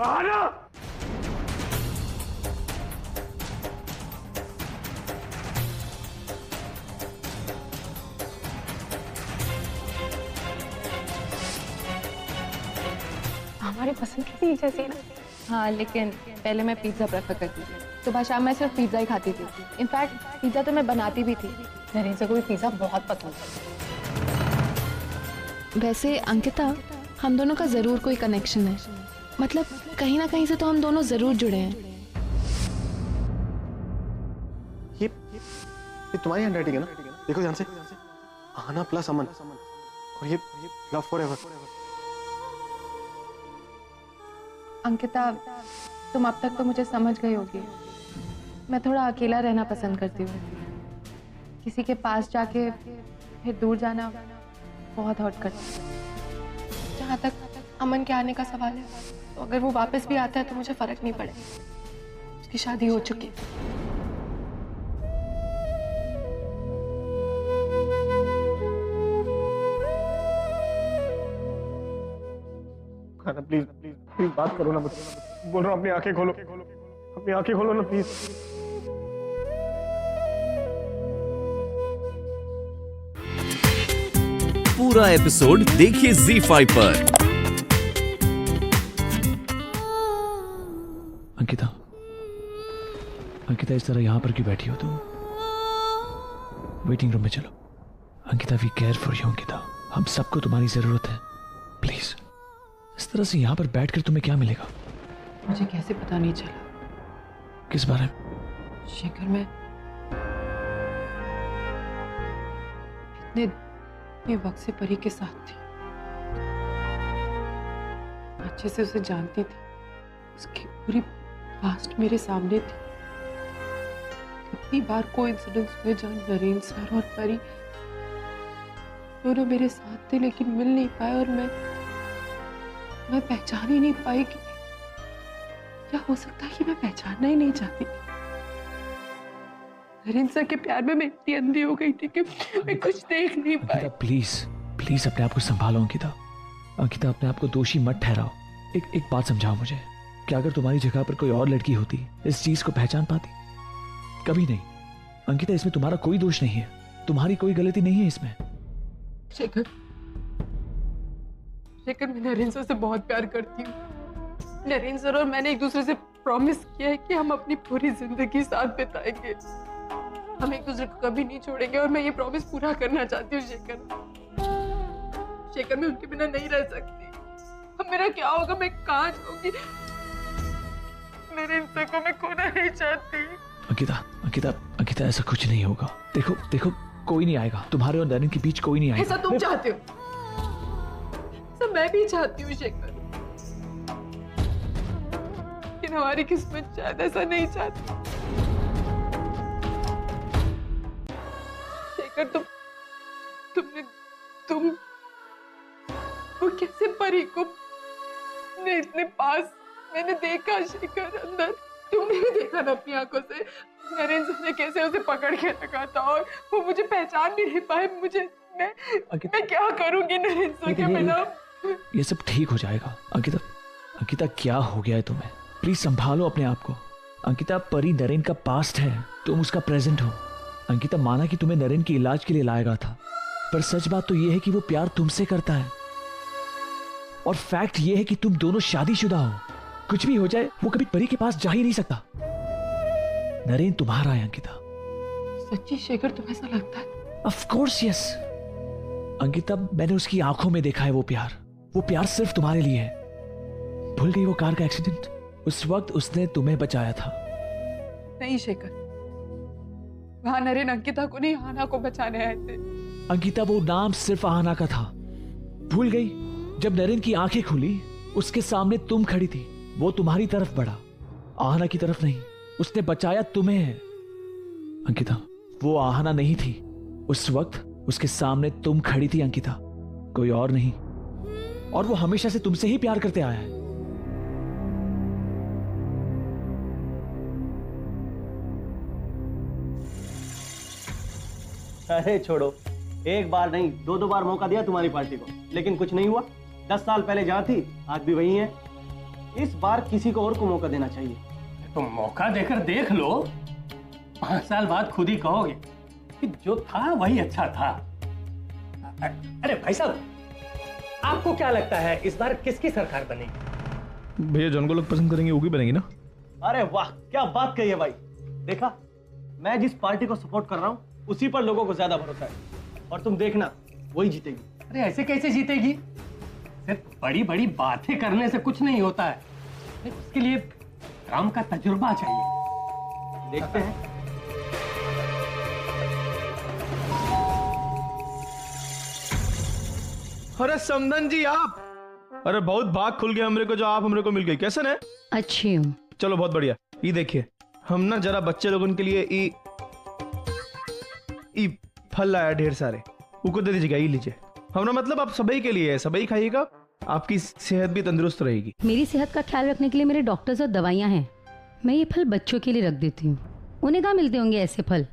आना। हमारी पसंद की चीज जैसी ना। हाँ, लेकिन पहले मैं पिज्जा प्रेफर करती थी। सुबह शाम मैं सिर्फ पिज्जा ही खाती थी। इनफैक्ट पिज्जा तो मैं बनाती भी थी। नरेंद्र को भी पिज्जा बहुत पसंद है। वैसे अंकिता, हम दोनों का जरूर कोई कनेक्शन है। मतलब कहीं ना कहीं से तो हम दोनों जरूर जुड़े हैं। ये तुम्हारी हैंडराइटिंग है ना? देखो ध्यान से, आना प्लस अमन, और ये लव फॉरएवर। अंकिता, तुम अब तक तो मुझे समझ गई होगी। मैं थोड़ा अकेला रहना पसंद करती हूँ। किसी के पास जाके फिर दूर जाना बहुत हर्ट करता है। जहाँ तक अमन के आने का सवाल है, तो अगर वो वापस भी आता है तो मुझे फर्क नहीं पड़ेगा। उसकी शादी हो चुकी है। प्लीज प्लीज प्लीज बात करो ना मुझसे। बोल रहा हूँ अपनी आंखें खोलो, अपनी आंखें खोलो ना प्लीज। पूरा एपिसोड देखिए ZEE5 पर। अंकिता, अंकिता इस तरह यहां पर क्यों बैठी हो तुम? वेटिंग रूम में चलो। Ankita, we care for you. Ankita, हम सबको तुम्हारी जरूरत है। प्लीज, इस तरह से यहां पर बैठकर तुम्हें क्या मिलेगा? मुझे कैसे पता नहीं चला? किस बारे में? शेखर, मैं इतने वक्त से परी के साथ थी। अच्छे से उसे जानती थी। उसकी पूरी पास्ट मेरे सामने थी। कितनी बार कोइंसिडेंस हुए जहाँ नरेंद्र सर और परी दोनों मेरे साथ थे, लेकिन मिल नहीं पाए। और मैं पहचान ही नहीं पाई कि क्या हो सकता है कि मैं पहचानना ही नहीं चाहती। नरेंद्र सर के प्यार में मैं इतनी अंधी हो गई थी कि मैं कुछ देख नहीं पाई। अंकिता, प्लीज प्लीज अपने आप को संभालो। अंकिता, अंकिता अपने आप को दोषी मत ठहराओ। एक बात समझाओ मुझे, कि अगर तुम्हारी जगह पर कोई और लड़की होती इस चीज को पहचान पाती? कभी नहीं। अंकिता, इसमें तुम्हारा कोई दोष नहीं है, तुम्हारी कोई गलती नहीं है इसमें। शेखर, मैं नरेंद्र सर से बहुत प्यार करती हूँ। नरेंद्र सर और मैंने एक दूसरे से प्रॉमिस किया है कि हम अपनी पूरी जिंदगी साथ बिताएंगे। हम एक दूसरे को कभी नहीं छोड़ेंगे, और मैं ये प्रॉमिस पूरा करना चाहती हूँ। शेखर, मैं उनके बिना नहीं रह सकती। अब मेरा क्या होगा? मैं कहाँ जाऊंगी? नरेंद्र सर को मैं खोना नहीं चाहती। अंकिता, अंकिता, अंकिता, ऐसा कुछ नहीं होगा। देखो देखो, कोई नहीं आएगा। तुम्हारे और नरेंद्र के बीच कोई नहीं आएगा। ऐसा तुम चाहते हो? ऐसा मैं भी चाहती हूँ शेखर, लेकिन हमारी किस्मत शायद ऐसा नहीं चाहती। शेखर, तुम वो कैसे परी को ने इतने पास मैंने देखा। शेखर, अंदर तुमने भी देखा ना अपनी आंखों से। नरेंद्र ने कैसे उसे पकड़ के रखा था, और वो मुझे पहचान भी नहीं पाए। मैं क्या करूंगी नरेंद्र के बिना? ये सब ठीक हो जाएगा। अंकिता, अंकिता, क्या हो गया है तुम्हें? प्लीज संभालो अपने आप को। अंकिता, परी नरेंद्र का पास्ट है, तुम उसका प्रेजेंट हो। अंकिता, माना कि तुम्हें नरेंद्र के इलाज के लिए लाया गया था, पर सच बात तो यह है कि वो प्यार तुमसे करता है। और फैक्ट यह है कि तुम दोनों शादीशुदा हो। कुछ भी हो जाए, वो कभी परी के पास जा ही नहीं सकता। नरेंद्र तुम्हारा है अंकिता। सच्ची शेखर, तुम्हें ऐसा लगता है? Of course yes. अंकिता, मैंने उसकी आंखों में देखा है वो प्यार। वो प्यार सिर्फ तुम्हारे लिए है। भूल गई वो कार का एक्सीडेंट? उस वक्त उसने तुम्हें बचाया था। नहीं शेखर, वहां नरेंद्र अंकिता को नहीं, आना को बचाने आए थे। अंकिता, वो नाम सिर्फ आना का था। भूल गई? जब नरेंद्र की आंखें खुली, उसके सामने तुम खड़ी थी। वो तुम्हारी तरफ बढ़ा, आहना की तरफ नहीं। उसने बचाया तुम्हें। अंकिता, वो आहना नहीं थी। उस वक्त उसके सामने तुम खड़ी थी अंकिता, कोई और नहीं। और वो हमेशा से तुमसे ही प्यार करते आया है। अरे छोड़ो, एक बार नहीं दो बार मौका दिया तुम्हारी पार्टी को, लेकिन कुछ नहीं हुआ। 10 साल पहले जहां थी आज भी वही है। इस बार किसी को और को मौका देना चाहिए। तो मौका देकर देख लो, 5 साल बाद खुद ही कहोगे कि जो था वही अच्छा था। अरे भाई साहब, आपको क्या लगता है इस बार किसकी सरकार बनेगी? भैया जौन को लोग पसंद करेंगे वो भी बनेगी ना। अरे वाह, क्या बात कही है भाई। देखा, मैं जिस पार्टी को सपोर्ट कर रहा हूँ उसी पर लोगों को ज्यादा भरोसा है, और तुम देखना वही जीतेगी। अरे ऐसे कैसे जीतेगी? सिर्फ बड़ी बड़ी बातें करने से कुछ नहीं होता है, उसके लिए काम का तजुर्बा चाहिए। देखते हैं। अरे समदन जी आप, अरे बहुत भाग खुल गया हमरे को, जो आप हमरे को मिल गई। कैसे है? अच्छी हूँ। चलो बहुत बढ़िया। ये देखिए, हम ना जरा बच्चे लोगों के लिए ई फल लाया ढेर सारे, उनको दे दीजिएगा। ये लीजिए। हमरा मतलब आप सभी के लिए है, सभी खाइएगा, आपकी सेहत भी तंदुरुस्त रहेगी। मेरी सेहत का ख्याल रखने के लिए मेरे डॉक्टर्स और दवाइयाँ हैं। मैं ये फल बच्चों के लिए रख देती हूँ, उन्हें कहाँ मिलते होंगे ऐसे फल।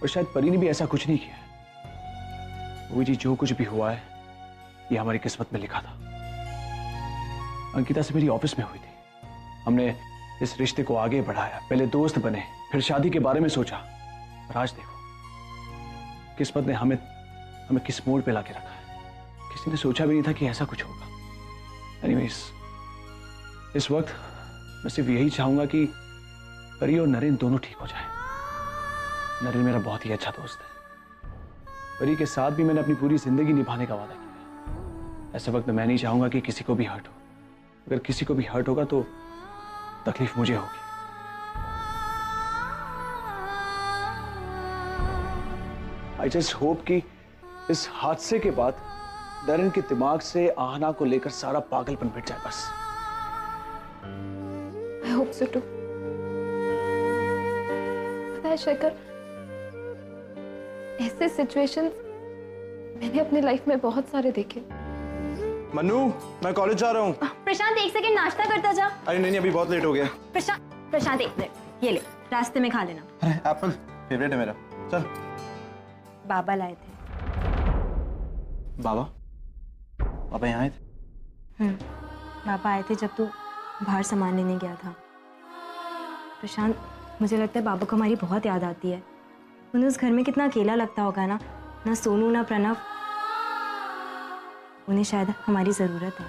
और शायद परी ने भी ऐसा कुछ नहीं किया। वो जी जो कुछ भी हुआ है ये हमारी किस्मत में लिखा था। अंकिता से मेरी ऑफिस में हुई थी, हमने इस रिश्ते को आगे बढ़ाया, पहले दोस्त बने, फिर शादी के बारे में सोचा, और आज देखो किस्मत ने हमें किस मोड़ पे लाके रखा है। किसी ने सोचा भी नहीं था कि ऐसा कुछ होगा। एनीवेज, इस वक्त मैं सिर्फ यही चाहूंगा कि परी और नरेन दोनों ठीक हो जाएं। नरेन मेरा बहुत ही अच्छा दोस्त है। परी के साथ भी मैंने अपनी पूरी जिंदगी निभाने का वादा किया है। ऐसे वक्त में मैं नहीं चाहूंगा कि किसी को भी हर्ट हो। अगर किसी को भी हर्ट होगा तो तकलीफ मुझे होगी। आई जस्ट होप कि इस हादसे के बाद नरेन के दिमाग से आहना को लेकर सारा पागलपन मिट जाए बस। I hope so too. पता है शेखर, ऐसे सिचुएशंस मैंने अपनी लाइफ में बहुत सारे देखे। मनु, मैं कॉलेज जा रहा हूँ। प्रशांत एक सेकंड नाश्ता करता जा। अरे नहीं, अभी बहुत लेट हो गया। प्रशांत एक मिनट, ये ले, रास्ते में खा लेना। अरे एप्पल फेवरेट है मेरा। चल। बाबा लाए थे। बाबा यहाँ आए थे? बाबा आए थे जब तू बाहर सामान लेने गया था। प्रशांत, मुझे लगता है बाबा को हमारी बहुत याद आती है। उन्हें उस घर में कितना अकेला लगता होगा ना सोनू ना प्रणव। उन्हें शायद हमारी जरूरत है।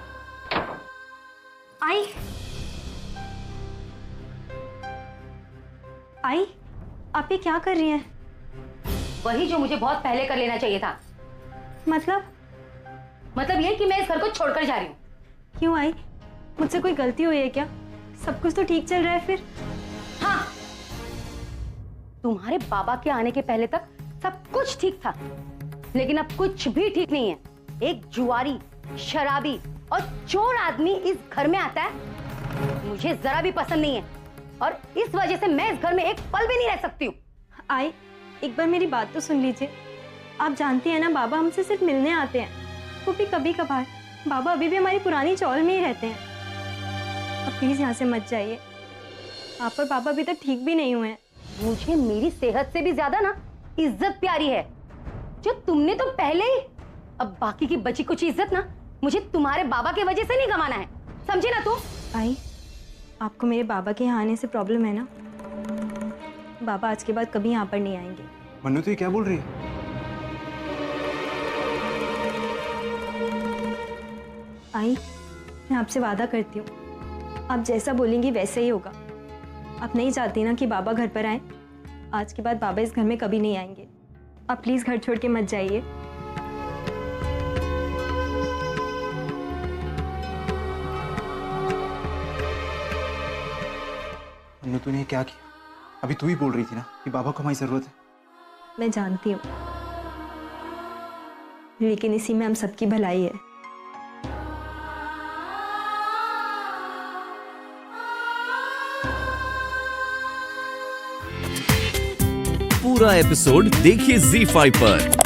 आई, आप ये क्या कर रही हैं? वही जो मुझे बहुत पहले कर लेना चाहिए था। मतलब ये कि मैं इस घर को छोड़कर जा रही हूँ। क्यों आई? मुझसे कोई गलती हुई है क्या? सब कुछ तो ठीक चल रहा है फिर। हाँ, तुम्हारे बाबा के आने के पहले तक सब कुछ ठीक था, लेकिन अब कुछ भी ठीक नहीं है। एक जुआरी, शराबी और चोर आदमी इस घर में आता है, मुझे जरा भी पसंद नहीं है, और इस वजह से मैं इस घर में एक पल भी नहीं रह सकती हूँ। आई, एक बार मेरी बात तो सुन लीजिए। आप जानती हैं ना, बाबा हमसे सिर्फ मिलने आते हैं, वो भी कभी कभार। बाबा अभी भी हमारी पुरानी चौल में ही रहते हैं। अब प्लीज यहाँ से मत जाइए। आप और बाबा अभी तक ठीक भी नहीं हुए हैं। मुझे मेरी सेहत से भी ज्यादा ना इज्जत प्यारी है, जो तुमने तो पहले ही। अब बाकी की बची कुछ इज्जत ना मुझे तुम्हारे बाबा की वजह से नहीं कमाना है, समझे ना तू? आई, आपको मेरे बाबा के यहाँ आने से प्रॉब्लम है ना? बाबा आज के बाद कभी यहाँ पर नहीं आएंगे। मनु, तो ये क्या बोल रही है? आई, मैं आपसे वादा करती हूँ, आप जैसा बोलेंगी वैसे ही होगा। आप नहीं चाहती ना कि बाबा घर पर आए। आज के बाद बाबा इस घर में कभी नहीं आएंगे। आप प्लीज घर छोड़ के मत जाइए। मनु, तूने क्या किया? अभी तू ही बोल रही थी ना कि बाबा को हमारी जरूरत है। मैं जानती हूँ, लेकिन इसी में हम सबकी भलाई है। पूरा एपिसोड देखिए ZEE5 पर।